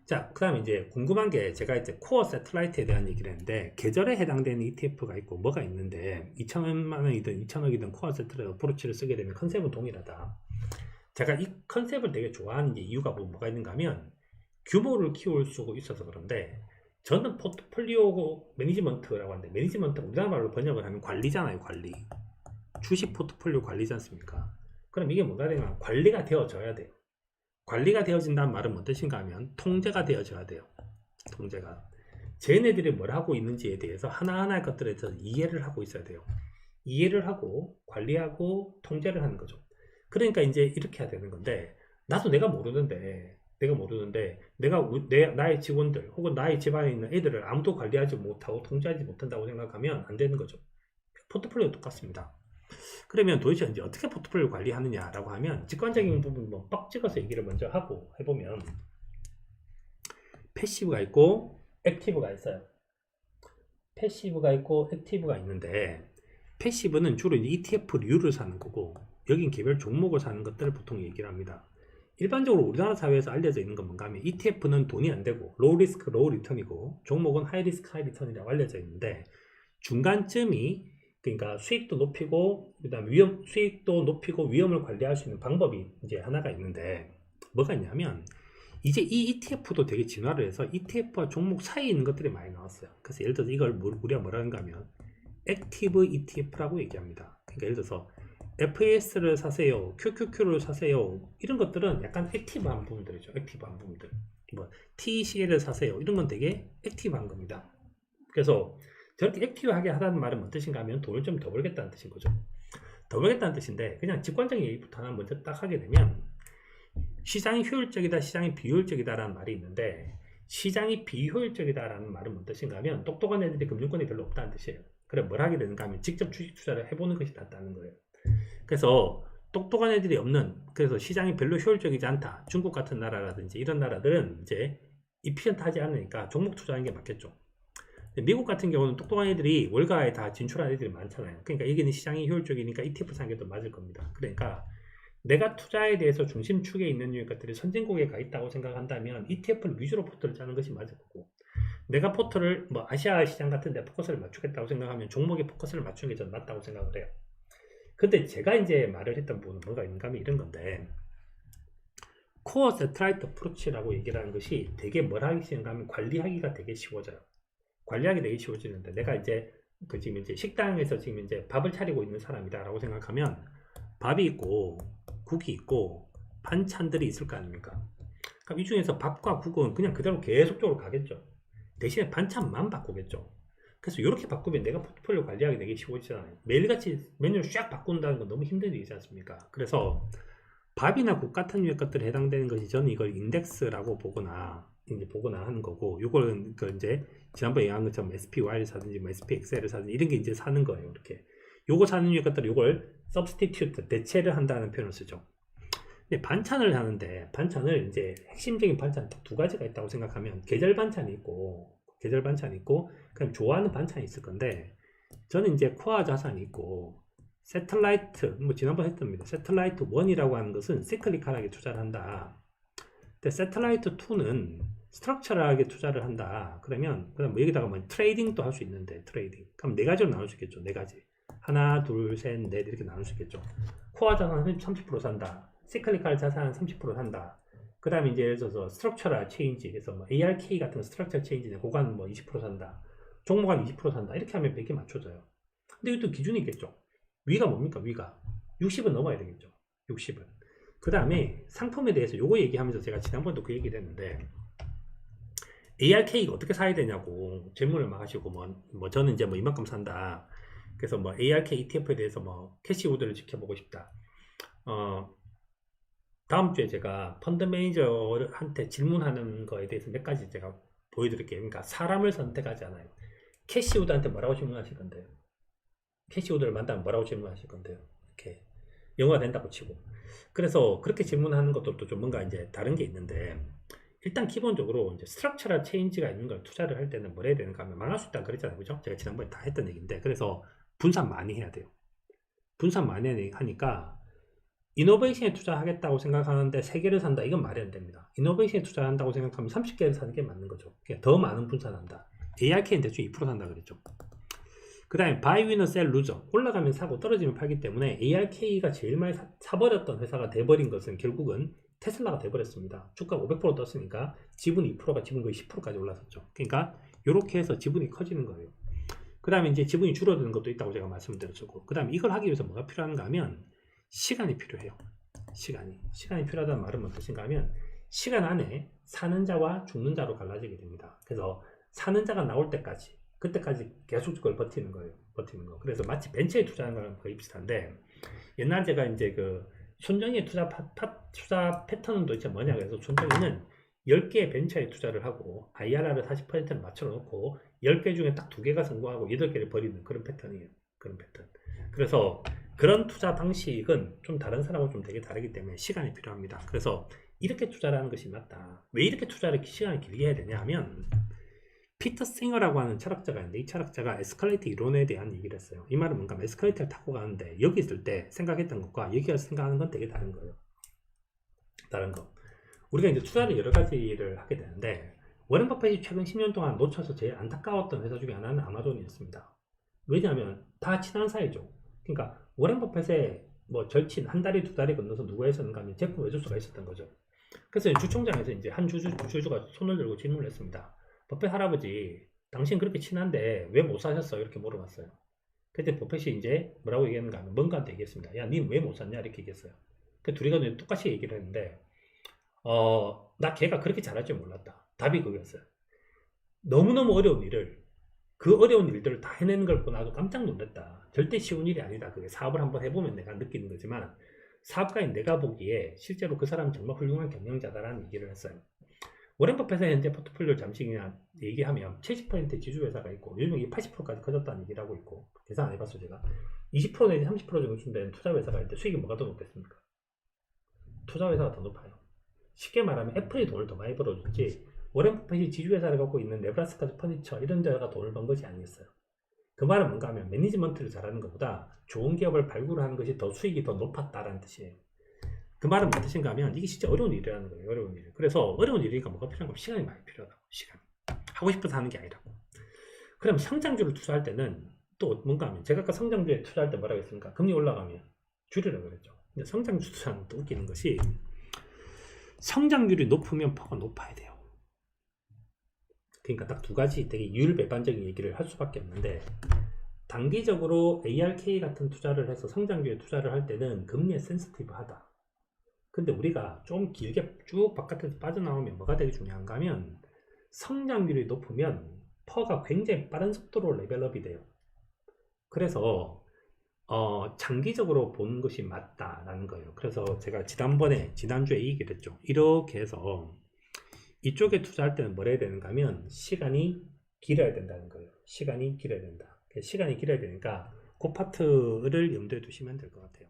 자, 그 다음에 이제 궁금한 게 제가 이제 코어 세틀라이트에 대한 얘기를 했는데 계절에 해당되는 ETF가 있고 뭐가 있는데 2천만 원이든 2천억이든 코어 세틀라이트 어프로치를 쓰게 되면 컨셉은 동일하다. 제가 이 컨셉을 되게 좋아하는 게 이유가 뭐가 있는가 하면 규모를 키울 수 있어서 그런데 저는 포트폴리오 매니지먼트라고 하는데 매니지먼트 우리나라 말로 번역을 하면 관리잖아요. 관리. 주식 포트폴리오 관리지 않습니까? 그럼 이게 뭐가 되냐면 관리가 되어져야 돼요. 관리가 되어진다는 말은 뭔 뜻인가 하면 통제가 되어져야 돼요. 통제가. 쟤네들이 뭘 하고 있는지에 대해서 하나하나의 것들에 대해서 이해를 하고 있어야 돼요. 이해를 하고 관리하고 통제를 하는 거죠. 그러니까 이제 이렇게 해야 되는 건데 나도 내가 모르는데 나의 직원들 혹은 나의 집안에 있는 애들을 아무도 관리하지 못하고 통제하지 못한다고 생각하면 안 되는 거죠. 포트폴리오 똑같습니다. 그러면 도대체 이제 어떻게 포트폴리오 관리하느냐라고 하면 직관적인 부분 뭐 빡 찍어서 얘기를 먼저 하고 해보면 패시브가 있고 액티브가 있어요. 패시브가 있고 액티브가 있는데 패시브는 주로 이제 ETF류를 사는 거고 여긴 개별 종목을 사는 것들을 보통 얘기를 합니다. 일반적으로 우리나라 사회에서 알려져 있는 건 뭔가 하면 ETF는 돈이 안 되고 로우 리스크 로우 리턴이고 종목은 하이 리스크 하이 리턴이라고 알려져 있는데 중간쯤이 그러니까 수익도 높이고 그다음에 수익도 높이고 위험을 관리할 수 있는 방법이 이제 하나가 있는데 뭐가 있냐면 이제 이 ETF도 되게 진화를 해서 ETF와 종목 사이에 있는 것들이 많이 나왔어요. 그래서 예를 들어서 이걸 우리가 뭐라 하는가 하면 액티브 ETF라고 얘기합니다. 그러니까 예를 들어서 FAS를 사세요, QQQ를 사세요, 이런 것들은 약간 액티브한 부분들이죠. 액티브한 부분들. 뭐 TCL을 사세요, 이런 건 되게 액티브한 겁니다. 그래서 저렇게 액티브하게 하다는 말은 뭔 뜻인가 하면 돈을 좀 더 벌겠다는 뜻인 거죠. 더 벌겠다는 뜻인데 그냥 직관적인 얘기부터 하나 먼저 딱 하게 되면 시장이 효율적이다, 시장이 비효율적이다라는 말이 있는데 시장이 비효율적이다라는 말은 뭔 뜻인가 하면 똑똑한 애들이 금융권이 별로 없다는 뜻이에요. 그래 뭘 하게 되는가 하면 직접 주식 투자를 해보는 것이 낫다는 거예요. 그래서 똑똑한 애들이 없는 그래서 시장이 별로 효율적이지 않다. 중국 같은 나라라든지 이런 나라들은 이제 이피션트하지 않으니까 종목 투자하는 게 맞겠죠. 미국 같은 경우는 똑똑한 애들이 월가에 다 진출한 애들이 많잖아요. 그러니까 여기는 시장이 효율적이니까 ETF 사는 게 더 맞을 겁니다. 그러니까 내가 투자에 대해서 중심축에 있는 것들이 선진국에 가 있다고 생각한다면 ETF를 위주로 포트를 짜는 것이 맞을 거고 내가 포트를 뭐 아시아 시장 같은 데 포커스를 맞추겠다고 생각하면 종목에 포커스를 맞추는 게 저는 맞다고 생각을 해요. 근데 제가 이제 말을 했던 부분은 뭐가 있는가 하면 이런 건데 코어 세트라이트 어프로치라고 얘기를 하는 것이 되게 뭘 하기 쉬운가 하면 관리하기가 되게 쉬워져요. 관리하기 되게 쉬워지는데 내가 이제 그 지금 이제 식당에서 지금 이제 밥을 차리고 있는 사람이다라고 생각하면 밥이 있고 국이 있고 반찬들이 있을 거 아닙니까? 그럼 이 중에서 밥과 국은 그냥 그대로 계속적으로 가겠죠. 대신에 반찬만 바꾸겠죠. 그래서 이렇게 바꾸면 내가 포트폴리오 관리하기 되게 쉬워지잖아요. 매일같이 메뉴를 쫙 바꾼다는 건 너무 힘든 일이지 않습니까? 그래서 밥이나 국 같은 류의 것들에 해당되는 것이 저는 이걸 인덱스라고 보거나 하는 거고, 요거는 그 이제 지난번에 얘기한 것처럼 SPY를 사든지 뭐 SPXL을 사든지 이런 게 이제 사는 거예요. 이렇게 요거 사는 류의 것들 요걸 substitute 대체를 한다는 표현을 쓰죠. 근데 반찬을 하는데 반찬을 이제 핵심적인 반찬 두 가지가 있다고 생각하면 계절 반찬이 있고 그냥 좋아하는 반찬이 있을 건데 저는 이제 코어 자산이 있고 세틀라이트 뭐 지난번에 했답니다. 세틀라이트 1이라고 하는 것은 시클리컬하게 투자를 한다. 근데 세틀라이트 2는 스트럭처럴하게 투자를 한다. 그러면 그다음 뭐 여기다가 뭐 트레이딩도 할 수 있는데 트레이딩. 그럼 네 가지로 나눌 수 있겠죠. 네 가지. 하나, 둘, 셋, 넷 이렇게 나눌 수 있겠죠. 코어 자산 30% 산다. 시클리컬 자산 30% 산다. 그 다음에 이제 예를 들어서 스트럭처럴 체인지, 그래서 뭐 ARK 같은 스트럭처 체인지는 그간 뭐 20% 산다. 종목 한 20% 산다. 이렇게 하면 100개 맞춰져요. 근데 이것도 기준이 있겠죠. 위가 뭡니까? 위가 60은 넘어야 되겠죠. 60은. 그 다음에 상품에 대해서 요거 얘기하면서 제가 지난번에도 그 얘기를 했는데 ARK가 어떻게 사야 되냐고 질문을 막 하시고 뭐 저는 이제 뭐 이만큼 산다. 그래서 뭐 ARK ETF에 대해서 뭐 캐시우드를 지켜보고 싶다. 다음 주에 제가 펀드 매니저한테 질문하는 거에 대해서 몇 가지 제가 보여드릴게요. 그러니까 사람을 선택하지 않아요. 캐시우드한테 뭐라고 질문하실 건데요? 캐시우드를 만나면 뭐라고 질문하실 건데요? 이렇게 영어가 된다고 치고. 그래서 그렇게 질문하는 것도 또 좀 뭔가 이제 다른 게 있는데 일단 기본적으로 이제 스트럭처럴 체인지가 있는 걸 투자를 할 때는 뭘 해야 되는가 하면 망할 수 있다는 그랬잖아요. 그죠? 제가 지난번에 다 했던 얘기인데 그래서 분산 많이 해야 돼요. 분산 많이 하니까 이노베이션에 투자하겠다고 생각하는데 3개를 산다. 이건 말이 안 됩니다. 이노베이션에 투자한다고 생각하면 30개를 사는 게 맞는 거죠. 그러니까 더 많은 분산한다. ARK는 대충 2% 산다 그랬죠. 그 다음에 바이 위너 셀 루저, 올라가면 사고 떨어지면 팔기 때문에 ARK가 제일 많이 사버렸던 회사가 돼버린 것은 결국은 테슬라가 돼버렸습니다. 주가가 500% 떴으니까 지분 2%가 지분 거의 10%까지 올랐었죠. 그러니까 이렇게 해서 지분이 커지는 거예요. 그 다음에 이제 지분이 줄어드는 것도 있다고 제가 말씀드렸고, 그 다음에 이걸 하기 위해서 뭐가 필요한가 하면 시간이 필요해요. 시간이 필요하다는 말은 무슨 뜻인가 하면 시간 안에 사는 자와 죽는 자로 갈라지게 됩니다. 그래서 사는 자가 나올 때까지, 그때까지 계속 그걸 버티는 거예요. 버티는 거. 그래서 마치 벤처에 투자하는 거랑 거의 비슷한데, 옛날 제가 이제 그 손정희의 투자 패턴은 도대체 뭐냐 그래서 손정희는 10개의 벤처에 투자를 하고 IRR을 40%를 맞춰 놓고 10개 중에 딱 2개가 성공하고 8개를 버리는 그런 패턴이에요. 그런 패턴. 그래서 그런 투자 방식은 좀 다른 사람하고 좀 되게 다르기 때문에 시간이 필요합니다. 그래서 이렇게 투자를 하는 것이 맞다. 왜 이렇게 투자를 시간을 길게 해야 되냐 하면, 피터 싱어라고 하는 철학자가 있는데, 이 철학자가 에스컬레이터 이론에 대한 얘기를 했어요. 이 말은 뭔가 에스컬레이터를 타고 가는데 여기 있을 때 생각했던 것과 여기 가서 생각하는 건 되게 다른 거예요. 다른 거. 우리가 이제 투자를 여러 가지를 하게 되는데, 워렌 버핏이 최근 10년 동안 놓쳐서 제일 안타까웠던 회사 중에 하나는 아마존이었습니다. 왜냐하면 다 친한 사이죠. 그러니까 워렌 버핏의 뭐 절친 한 다리 두 다리 건너서 누가 했었는가 하면 제프 베조스가 있었던 거죠. 그래서 주총장에서 이제 한 주주가 손을 들고 질문을 했습니다. 버핏 할아버지, 당신 그렇게 친한데 왜 못 사셨어요? 이렇게 물어봤어요. 그때 버핏이 이제 뭐라고 얘기했는가 하면 뭔가한테 얘기했습니다. 야, 니 왜 못 샀냐? 이렇게 얘기했어요. 그 둘이가 똑같이 얘기를 했는데, 나 걔가 그렇게 잘할 줄 몰랐다. 답이 그거였어요. 너무너무 어려운 일을, 그 어려운 일들을 다 해내는 걸 보고 나도 깜짝 놀랐다. 절대 쉬운 일이 아니다. 그게 사업을 한번 해보면 내가 느끼는 거지만, 사업가인 내가 보기에 실제로 그 사람은 정말 훌륭한 경영자다라는 얘기를 했어요. 워렌 버핏의 현재 포트폴리오를 잠시 그냥 얘기하면 70%의 지주회사가 있고, 요즘 이게 80%까지 커졌다는 얘기를 하고 있고, 계산 안 해봤어요 제가. 20% 내지 30% 정도 준다는 투자회사가 있는데 수익이 뭐가 더 높겠습니까? 투자회사가 더 높아요. 쉽게 말하면 애플이 돈을 더 많이 벌어줬지, 워렌 버핏이 지주회사를 갖고 있는 네브라스카 퍼니처 이런 데가 돈을 번 것이 아니었어요. 그 말은 뭔가 하면 매니지먼트를 잘하는 것보다 좋은 기업을 발굴하는 것이 더 수익이 더 높았다라는 뜻이에요. 그 말은 무슨 뜻인가 하면 이게 진짜 어려운 일이라는 거예요. 어려운 일. 그래서 어려운 일이니까 뭐가 필요한 거 시간이 많이 필요하다고. 시간. 하고 싶어서 하는 게 아니라고. 그럼 성장주를 투자할 때는 또 뭔가 하면, 제가 아까 성장주에 투자할 때 뭐라고 했습니까? 금리 올라가면 줄이라고 그랬죠. 근데 성장주 투자는 또 웃기는 것이, 성장률이 높으면 퍼가 높아야 돼요. 그러니까 딱 두 가지 되게 율배반적인 얘기를 할 수밖에 없는데, 단기적으로 ARK 같은 투자를 해서 성장주에 투자를 할 때는 금리에 센시티브하다. 근데 우리가 좀 길게 쭉 바깥에서 빠져나오면 뭐가 되게 중요한가 하면, 성장률이 높으면 퍼가 굉장히 빠른 속도로 레벨업이 돼요. 그래서 장기적으로 보는 것이 맞다라는 거예요. 그래서 제가 지난주에 이 얘기를 했죠. 이렇게 해서 이쪽에 투자할 때는 뭘 해야 되는가 하면 시간이 길어야 된다는 거예요. 시간이 길어야 된다. 시간이 길어야 되니까 그 파트를 염두에 두시면 될 것 같아요.